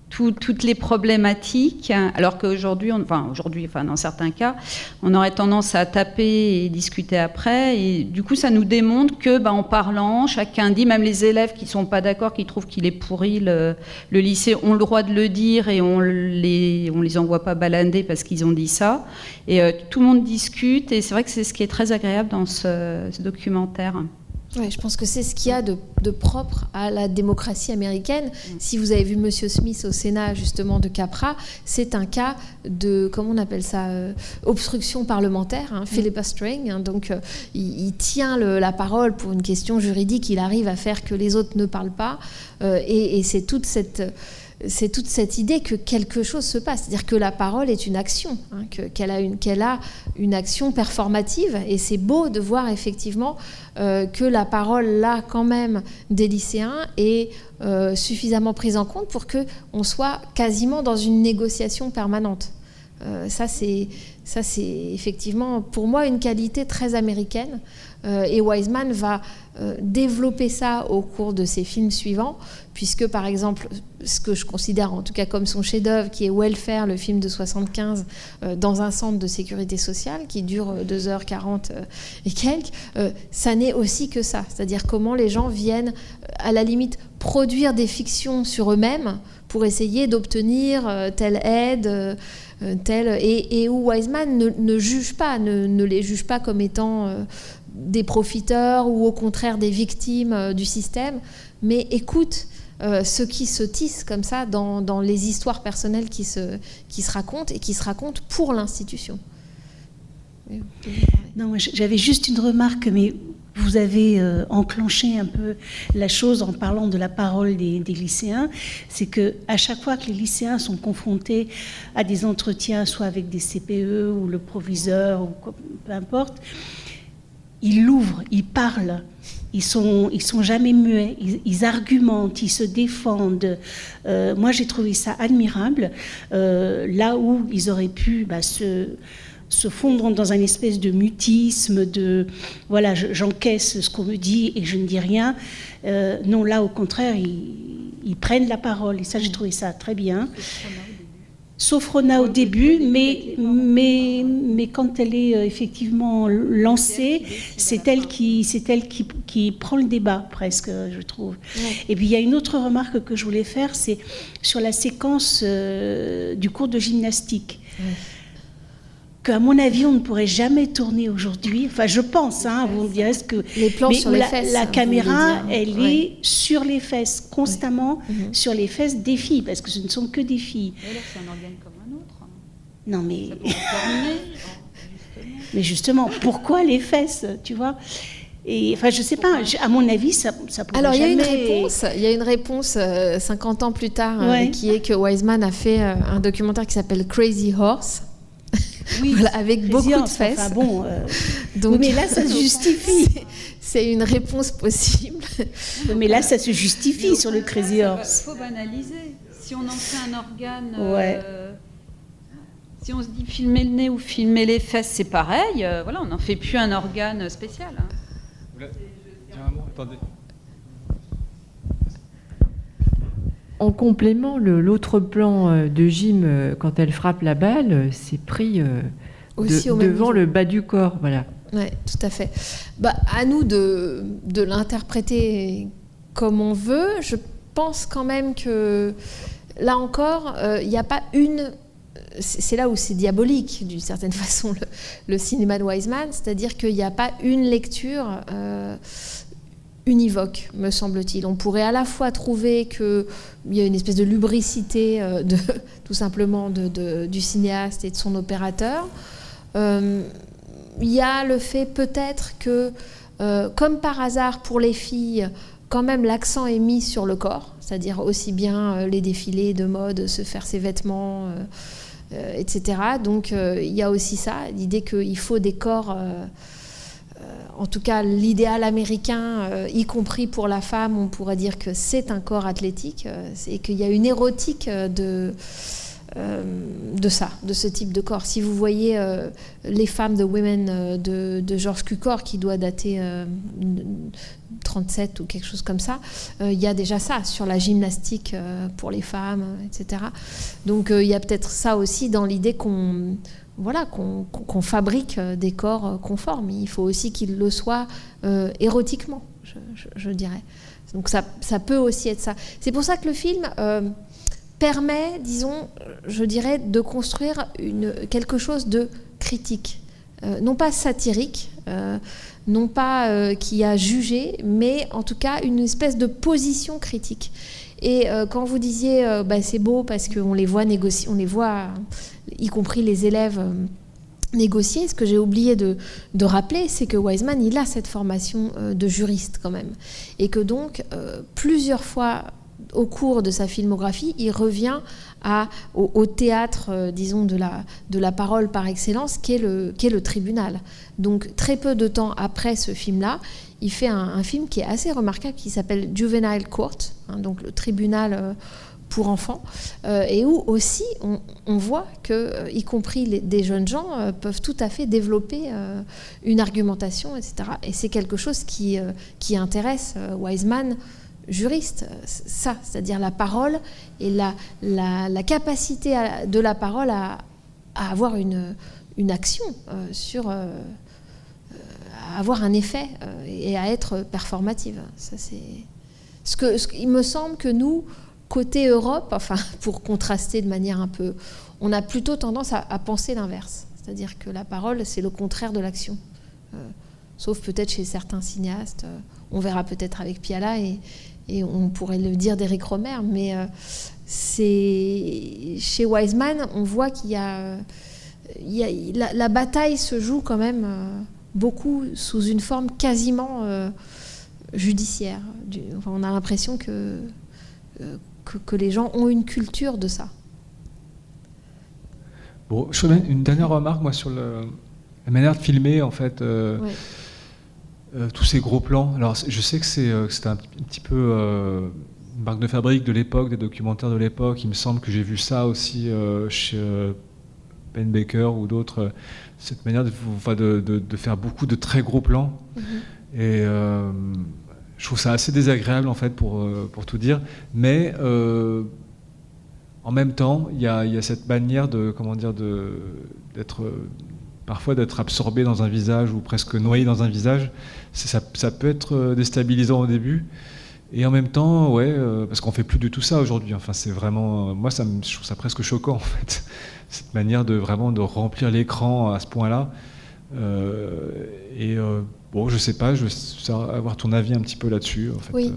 Speaker 5: toutes les problématiques, alors qu'aujourd'hui, dans certains cas, on aurait tendance à taper et discuter après, et du coup, ça nous démontre que, en parlant, chacun dit, même les élèves qui sont pas d'accord, qui trouvent qu'il est pourri, le lycée, ont le droit de le dire, et on les envoie pas balader parce qu'ils ont dit ça, et tout le monde discute, et c'est vrai que c'est ce qui est très agréable dans ce documentaire.
Speaker 2: Ouais, je pense que c'est ce qu'il y a de propre à la démocratie américaine. Si vous avez vu Monsieur Smith au Sénat, justement, de Capra, c'est un cas de, comment on appelle ça, obstruction parlementaire, filibustering. Donc, il tient la parole pour une question juridique, il arrive à faire que les autres ne parlent pas. Et c'est toute cette idée que quelque chose se passe, c'est-à-dire que la parole est une action, qu'elle a une action performative, et c'est beau de voir effectivement que la parole là quand même des lycéens est suffisamment prise en compte pour qu'on soit quasiment dans une négociation permanente. Ça c'est effectivement pour moi une qualité très américaine, et Wiseman va développer ça au cours de ses films suivants, puisque par exemple ce que je considère en tout cas comme son chef-d'œuvre, qui est Welfare, le film de 75, dans un centre de sécurité sociale qui dure 2h40 et quelques, ça n'est aussi que ça, c'est-à-dire comment les gens viennent à la limite produire des fictions sur eux-mêmes pour essayer d'obtenir telle aide, et où Wiseman ne juge pas, ne les juge pas comme étant des profiteurs ou au contraire des victimes du système, mais écoute ce qui se tisse comme ça dans les histoires personnelles qui se racontent et qui se racontent pour l'institution.
Speaker 6: Non, j'avais juste une remarque, mais vous avez enclenché un peu la chose en parlant de la parole des lycéens. C'est qu'à chaque fois que les lycéens sont confrontés à des entretiens, soit avec des CPE ou le proviseur, ou peu importe, ils l'ouvrent, ils parlent. Ils sont jamais muets, ils argumentent, ils se défendent. Moi, j'ai trouvé ça admirable. Là où ils auraient pu se fondre dans un espèce de mutisme, voilà, j'encaisse ce qu'on me dit et je ne dis rien. Non, là, au contraire, ils prennent la parole. Et ça, j'ai trouvé ça très bien. Sauf Rona au début, mais quand elle est effectivement lancée, c'est elle qui prend le débat presque, je trouve. Ouais. Et puis il y a une autre remarque que je voulais faire, c'est sur la séquence du cours de gymnastique. Ouais. Qu'à mon avis, on ne pourrait jamais tourner aujourd'hui. Enfin, je pense, vous me direz ce que...
Speaker 2: Les plans sur les fesses.
Speaker 6: La caméra, elle est sur les fesses, constamment sur les fesses des filles, parce que ce ne sont que des filles.
Speaker 5: Mais là, c'est un organe comme un autre.
Speaker 6: Non, mais...
Speaker 5: Ça peut former,
Speaker 6: mais justement, pourquoi les fesses, tu vois ? Et, enfin, je ne sais pas, à mon avis, ça pourrait
Speaker 2: Alors,
Speaker 6: jamais...
Speaker 2: il y a une réponse 50 ans plus tard, qui est que Wiseman a fait un documentaire qui s'appelle Crazy Horse. Oui, voilà, avec beaucoup de fesses.
Speaker 6: Enfin, bon,
Speaker 2: donc,
Speaker 6: oui, mais là, ça se justifie.
Speaker 2: C'est une réponse possible.
Speaker 6: Oui, mais là, ça se justifie sur le Crazy Horse.
Speaker 5: Il faut banaliser. Si on en fait un organe... si on se dit filmer le nez ou filmer les fesses, c'est pareil. Voilà, on n'en fait plus un organe spécial.
Speaker 3: Attendez.
Speaker 7: En complément, l'autre plan de Jim, quand elle frappe la balle, c'est pris devant le bas du corps. Voilà.
Speaker 2: Oui, tout à fait. À nous de l'interpréter comme on veut. Je pense quand même que, là encore, il n'y a pas une... C'est là où c'est diabolique, d'une certaine façon, le cinéma de Wiseman. C'est-à-dire qu'il n'y a pas une lecture... univoque, me semble-t-il. On pourrait à la fois trouver qu'il y a une espèce de lubricité tout simplement du cinéaste et de son opérateur. Il y a le fait peut-être que, comme par hasard pour les filles, quand même l'accent est mis sur le corps, c'est-à-dire aussi bien les défilés de mode, se faire ses vêtements, etc. Donc il y a aussi ça, l'idée qu'il faut des corps... en tout cas, l'idéal américain, y compris pour la femme, on pourrait dire que c'est un corps athlétique et qu'il y a une érotique de ça, de ce type de corps. Si vous voyez Les femmes de Women de George Cukor, qui doit dater 37 ou quelque chose comme ça, il y a déjà ça sur la gymnastique pour les femmes, etc. Donc il y a peut-être ça aussi dans l'idée qu'on fabrique des corps conformes. Il faut aussi qu'ils le soient érotiquement, je dirais. Donc ça peut aussi être ça. C'est pour ça que le film permet, disons, je dirais, de construire quelque chose de critique. Non pas satirique, non pas qui a jugé, mais en tout cas une espèce de position critique. Et quand vous disiez c'est beau parce qu'on les voit négocier, on les voit, y compris les élèves, négocier, ce que j'ai oublié de rappeler, c'est que Wiseman, il a cette formation de juriste quand même. Et que donc, plusieurs fois au cours de sa filmographie, il revient au théâtre, disons, de la parole par excellence, qui est le tribunal. Donc, très peu de temps après ce film-là, il fait un film qui est assez remarquable, qui s'appelle Juvenile Court, donc le tribunal pour enfants, et où aussi on voit que, y compris des jeunes gens, peuvent tout à fait développer une argumentation, etc. Et c'est quelque chose qui intéresse Wiseman, juriste, ça, c'est-à-dire la parole et la capacité de la parole à avoir une action sur... à avoir un effet et à être performative. Ça, Il me semble que nous, côté Europe, enfin, pour contraster de manière un peu... On a plutôt tendance à penser l'inverse. C'est-à-dire que la parole, c'est le contraire de l'action. Sauf peut-être chez certains cinéastes. On verra peut-être avec Piala et on pourrait le dire d'Éric Rohmer. Mais chez Wiseman, on voit qu'il y a la bataille se joue quand même beaucoup sous une forme quasiment judiciaire. Enfin, on a l'impression que les gens ont une culture de ça.
Speaker 3: Bon, je fais une dernière remarque, moi, sur la manière de filmer, en fait, tous ces gros plans. Alors, je sais que c'était un petit peu une marque de fabrique de l'époque, des documentaires de l'époque. Il me semble que j'ai vu ça aussi chez Ben Baker ou d'autres, cette manière de faire beaucoup de très gros plans. Mm-hmm. Et je trouve ça assez désagréable, en fait, pour tout dire. Mais... en même temps, il y a cette manière parfois d'être absorbé dans un visage ou presque noyé dans un visage. Ça peut être déstabilisant au début. Et en même temps, parce qu'on fait plus du tout ça aujourd'hui. Enfin, c'est vraiment, moi, je trouve ça presque choquant, en fait, cette manière de remplir l'écran à ce point-là. Bon, je sais pas, je veux avoir ton avis un petit peu là-dessus. En fait.
Speaker 2: Oui,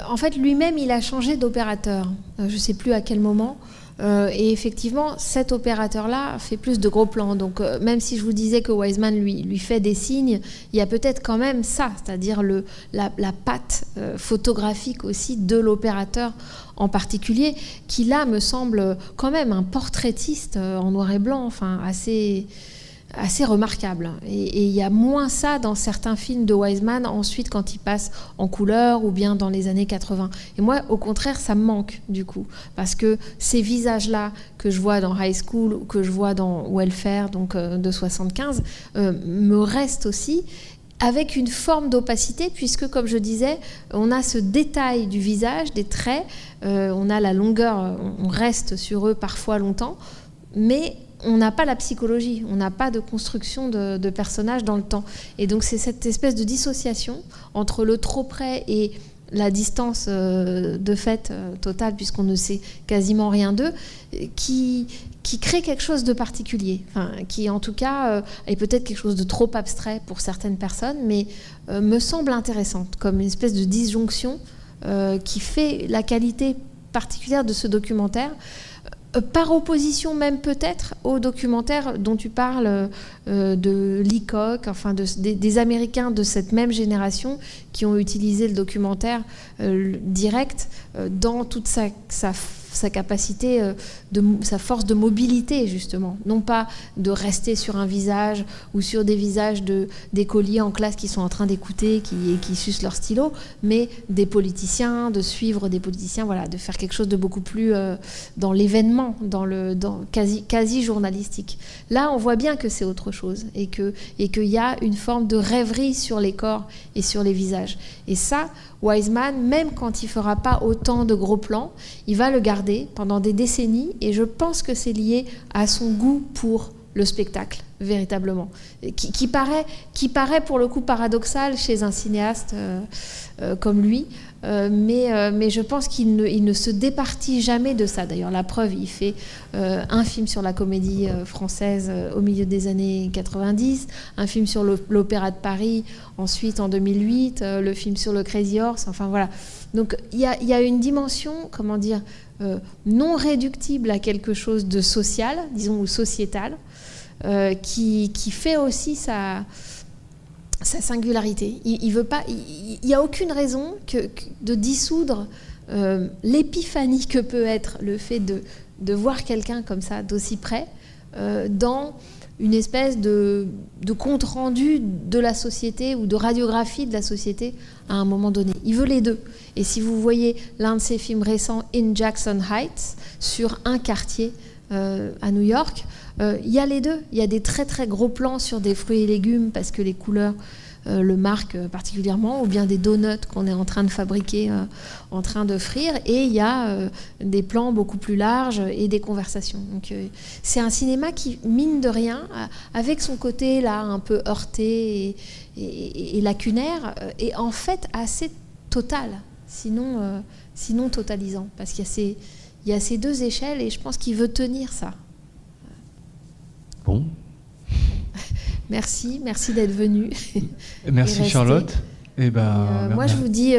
Speaker 2: en fait, lui-même, il a changé d'opérateur. Je sais plus à quel moment. Et effectivement, cet opérateur-là fait plus de gros plans. Donc, même si je vous disais que Wiseman lui fait des signes, il y a peut-être quand même ça, c'est-à-dire la patte photographique aussi de l'opérateur en particulier, qui là me semble quand même un portraitiste en noir et blanc, enfin assez remarquable. Et il y a moins ça dans certains films de Wiseman ensuite quand il passe en couleur ou bien dans les années 80. Et moi, au contraire, ça me manque du coup. Parce que ces visages-là que je vois dans High School ou que je vois dans Welfare, donc de 75, me restent aussi avec une forme d'opacité, puisque, comme je disais, on a ce détail du visage, des traits, on a la longueur, on reste sur eux parfois longtemps, mais on n'a pas la psychologie, on n'a pas de construction de personnages dans le temps. Et donc c'est cette espèce de dissociation entre le trop près et la distance de fait totale, puisqu'on ne sait quasiment rien d'eux, qui crée quelque chose de particulier, enfin, qui en tout cas est peut-être quelque chose de trop abstrait pour certaines personnes, mais me semble intéressante, comme une espèce de disjonction qui fait la qualité particulière de ce documentaire, par opposition même peut-être au documentaire dont tu parles de Leacock, enfin des Américains de cette même génération qui ont utilisé le documentaire direct dans toute sa capacité, sa force de mobilité justement. Non pas de rester sur un visage ou sur des visages d'écoliers en classe qui sont en train d'écouter et qui sucent leur stylo, mais des politiciens, de suivre des politiciens, voilà, de faire quelque chose de beaucoup plus dans l'événement, dans quasi journalistique. Là, on voit bien que c'est autre chose et qu'il y a une forme de rêverie sur les corps et sur les visages. Et ça, Wiseman, même quand il ne fera pas autant de gros plans, il va le garder pendant des décennies, et je pense que c'est lié à son goût pour le spectacle, véritablement, qui paraît pour le coup paradoxal chez un cinéaste comme lui, mais je pense qu'il ne se départit jamais de ça. D'ailleurs, la preuve, il fait un film sur la comédie française au milieu des années 90, un film sur l'Opéra de Paris, ensuite en 2008, le film sur le Crazy Horse, enfin voilà. Donc il y a une dimension, comment dire, non réductible à quelque chose de social, disons, ou sociétal, qui fait aussi sa singularité. Il n'y a aucune raison de dissoudre l'épiphanie que peut être le fait de voir quelqu'un comme ça, d'aussi près, dans une espèce de compte-rendu de la société ou de radiographie de la société à un moment donné. Il veut les deux. Et si vous voyez l'un de ses films récents, In Jackson Heights, sur un quartier à New York, il y a les deux. Il y a des très très gros plans sur des fruits et légumes parce que les couleurs le marquent particulièrement, ou bien des donuts qu'on est en train de fabriquer, en train de frire, et il y a des plans beaucoup plus larges et des conversations. Donc c'est un cinéma qui, mine de rien, avec son côté là un peu heurté et lacunaire, est en fait assez total. sinon totalisant. Parce qu'il y a ces deux échelles et je pense qu'il veut tenir ça.
Speaker 3: Bon.
Speaker 2: Merci d'être venu.
Speaker 3: Merci Charlotte.
Speaker 2: Moi je vous dis...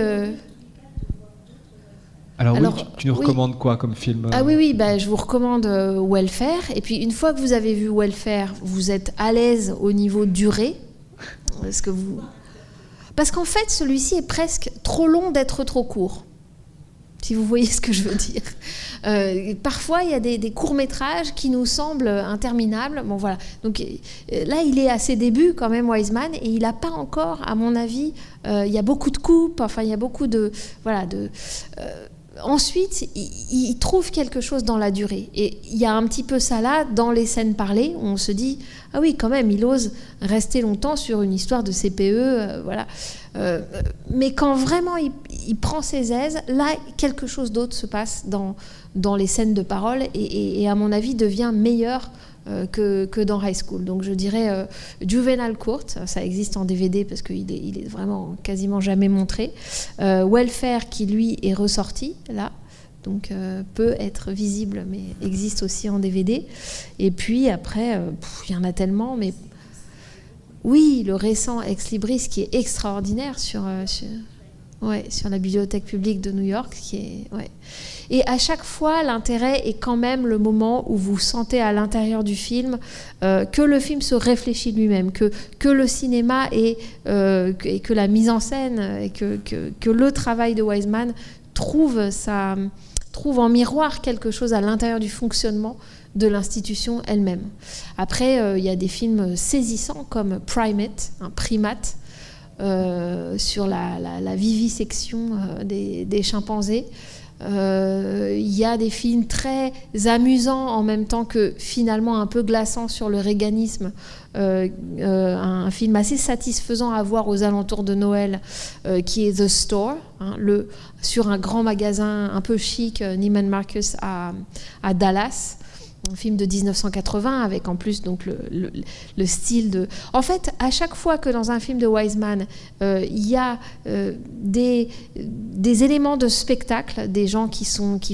Speaker 3: Alors oui, tu nous recommandes quoi comme film?
Speaker 2: Ah oui, je vous recommande Welfare. Et puis une fois que vous avez vu Welfare, vous êtes à l'aise au niveau durée. Parce qu'en fait, celui-ci est presque trop long d'être trop court. Si vous voyez ce que je veux dire. Parfois, il y a des courts-métrages qui nous semblent interminables. Bon, voilà. Donc là, il est à ses débuts quand même, Wiseman, et il n'a pas encore, à mon avis, il y a beaucoup de coupes, enfin, il y a beaucoup de... Ensuite, il trouve quelque chose dans la durée. Et il y a un petit peu ça là, dans les scènes parlées, où on se dit « Ah oui, quand même, il ose rester longtemps sur une histoire de CPE. » voilà. Mais quand vraiment il prend ses aises, là, quelque chose d'autre se passe dans les scènes de parole et à mon avis, devient meilleur que dans High School. Donc je dirais Juvenile Court, ça existe en DVD parce qu'il est vraiment quasiment jamais montré. Welfare qui lui est ressorti là, donc peut être visible mais existe aussi en DVD. Et puis après, il y en a tellement, mais oui, le récent Ex Libris qui est extraordinaire sur la bibliothèque publique de New York, Et à chaque fois, l'intérêt est quand même le moment où vous sentez à l'intérieur du film que le film se réfléchit lui-même, que le cinéma et que la mise en scène et que le travail de Wiseman trouve en miroir quelque chose à l'intérieur du fonctionnement de l'institution elle-même. Après, il y a des films saisissants comme Primate, Primate, sur la vivisection des chimpanzés. Il y a des films très amusants en même temps que finalement un peu glaçants sur le réganisme. Un film assez satisfaisant à voir aux alentours de Noël qui est The Store, sur un grand magasin un peu chic, Neiman Marcus à Dallas. Un film de 1980 avec en plus donc le style de... En fait, à chaque fois que dans un film de Wiseman, il y a des éléments de spectacle, des gens qui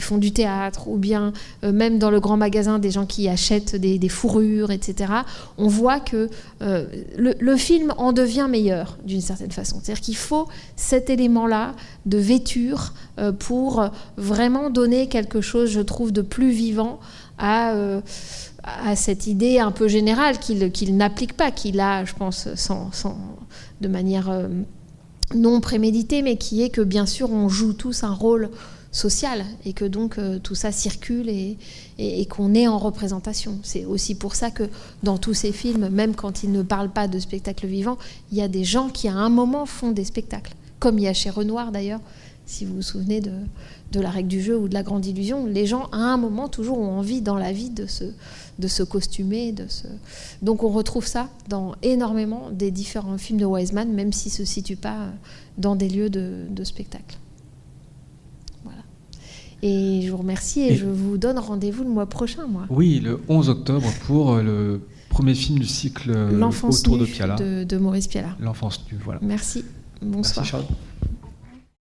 Speaker 2: font du théâtre ou bien même dans le grand magasin, des gens qui achètent des fourrures, etc., on voit que le film en devient meilleur d'une certaine façon. C'est-à-dire qu'il faut cet élément-là de vêture pour vraiment donner quelque chose, je trouve, de plus vivant à cette idée un peu générale qu'il n'applique pas, qu'il a, je pense, de manière non préméditée, mais qui est que, bien sûr, on joue tous un rôle social et que donc tout ça circule et qu'on est en représentation. C'est aussi pour ça que dans tous ces films, même quand ils ne parlent pas de spectacle vivant, il y a des gens qui, à un moment, font des spectacles. Comme il y a chez Renoir, d'ailleurs, si vous vous souvenez de La règle du jeu ou de La grande illusion, les gens, à un moment, toujours ont envie dans la vie de se costumer. Donc on retrouve ça dans énormément des différents films de Wiseman, même s'ils ne se situent pas dans des lieux de spectacle. Voilà. Et je vous remercie et je vous donne rendez-vous le mois prochain, moi.
Speaker 3: Oui, le 11 octobre pour le premier film du cycle
Speaker 2: L'enfance
Speaker 3: autour
Speaker 2: nue
Speaker 3: de Piala.
Speaker 2: De Maurice Piala.
Speaker 3: L'enfance nue, voilà.
Speaker 2: Merci. Bonsoir.
Speaker 3: Merci Charles.